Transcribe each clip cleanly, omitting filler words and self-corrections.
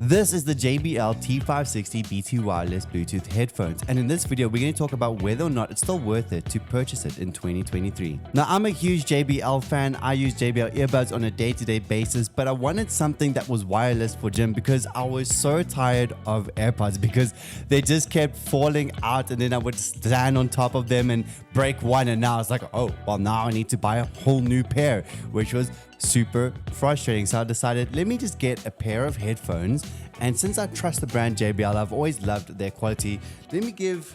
This is the JBL T560BT wireless Bluetooth headphones, and in this video we're going to talk about whether or not it's still worth it to purchase it in 2023. Now, I'm a huge JBL fan. I use JBL earbuds on a day-to-day basis, but I wanted something that was wireless for gym because I was so tired of AirPods because they just kept falling out, and then I would stand on top of them and break one, and now it's like, oh well, now I need to buy a whole new pair, which was super frustrating. So I decided, let me just get a pair of headphones, and since I trust the brand JBL, I've always loved their quality, let me give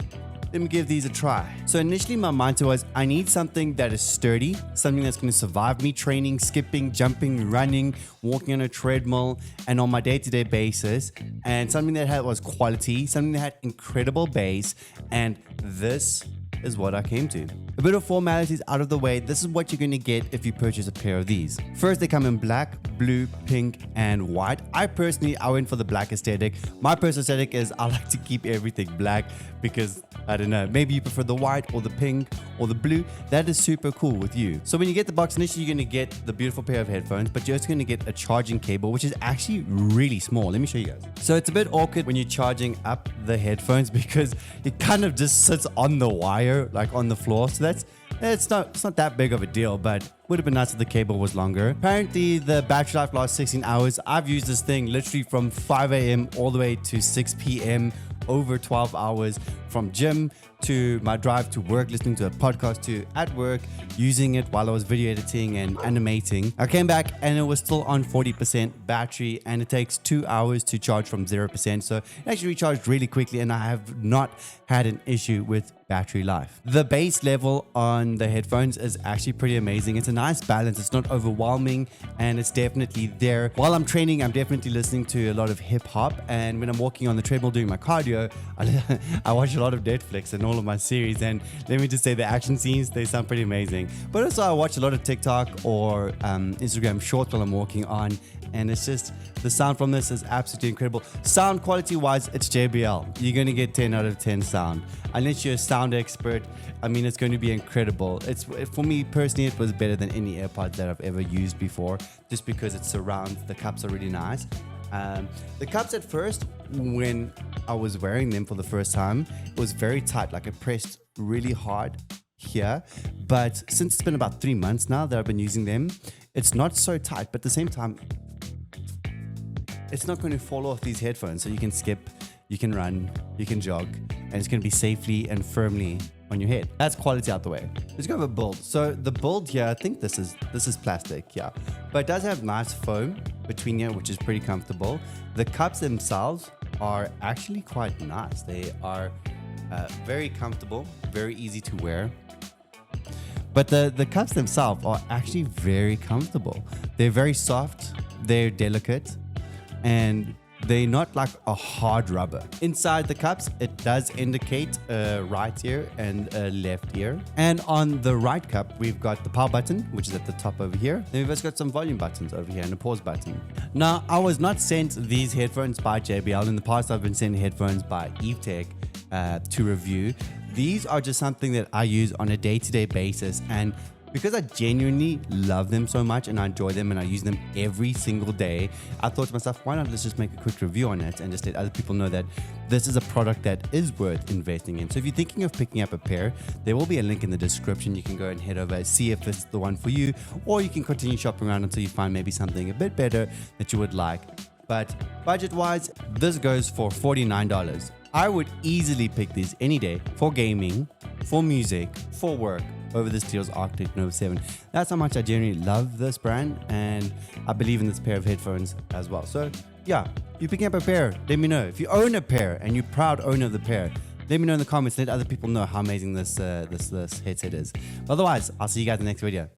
these a try. So initially my mindset was, I need something that is sturdy, something that's going to survive me training, skipping, jumping, running, walking on a treadmill, and on my day-to-day basis, and something that was quality, something that had incredible bass, and this is what I came to. A bit of formalities out of the way, this is what you're going to get if you purchase a pair of these. First, they come in black, blue, pink, and white. I went for the black aesthetic. My personal aesthetic is I like to keep everything black because, I don't know, maybe you prefer the white or the pink or the blue. That is super cool with you. So when you get the box, initially you're going to get the beautiful pair of headphones, but you're also going to get a charging cable, which is actually really small. Let me show you guys. So it's a bit awkward when you're charging up the headphones because it kind of just sits on the wire, like on the floor. So it's not that big of a deal, but would have been nice if the cable was longer. Apparently the battery life lasts 16 hours. I've used this thing literally from 5 a.m. all the way to 6 p.m. over 12 hours, from gym to my drive to work, listening to a podcast, to at work, using it while I was video editing and animating. I came back and it was still on 40% battery, and it takes 2 hours to charge from 0%. So it actually recharged really quickly, and I have not had an issue with battery life. The bass level on the headphones is actually pretty amazing. It's a nice balance. It's not overwhelming, and it's definitely there. While I'm training, I'm definitely listening to a lot of hip hop, and when I'm walking on the treadmill doing my cardio, I watch a lot of Netflix and all of my series, and let me just say the action scenes, they sound pretty amazing. But also I watch a lot of TikTok or Instagram shorts while I'm walking on, and it's just, the sound from this is absolutely incredible. Sound quality wise, it's JBL. You're going to get 10 out of 10 sound. Unless you're a sound expert, I mean, it's going to be incredible. For me personally, it was better than any AirPods that I've ever used before, just because it surrounds. The cups are really nice. The cups at first, when I was wearing them for the first time, it was very tight, like it pressed really hard here. But since it's been about 3 months now that I've been using them, it's not so tight, but at the same time, it's not going to fall off these headphones. So you can skip, you can run, you can jog, and it's going to be safely and firmly on your head. That's quality out the way. Let's go over build. So the build here, I think this is plastic, yeah, but it does have nice foam between here, which is pretty comfortable. The cups themselves are actually quite nice. They are very comfortable, very easy to wear. But the cups themselves are actually very comfortable. They're very soft, they're delicate, and they're not like a hard rubber. Inside the cups, it does indicate a right ear and a left ear. And on the right cup, we've got the power button, which is at the top over here. Then we've also got some volume buttons over here and a pause button. Now, I was not sent these headphones by JBL. In the past, I've been sent headphones by EveTech to review. These are just something that I use on a day-to-day basis, and because I genuinely love them so much and I enjoy them and I use them every single day, I thought to myself, why not let's just make a quick review on it and just let other people know that this is a product that is worth investing in. So if you're thinking of picking up a pair, there will be a link in the description. You can go and head over, see if it's the one for you, or you can continue shopping around until you find maybe something a bit better that you would like. But budget-wise, this goes for $49. I would easily pick these any day for gaming, for music, for work, over this Steele's Arctic Nova 7. That's how much I genuinely love this brand, and I believe in this pair of headphones as well. So yeah, if you're picking up a pair, let me know. If you own a pair and you're proud owner of the pair, let me know in the comments. Let other people know how amazing this headset is. Otherwise, I'll see you guys in the next video.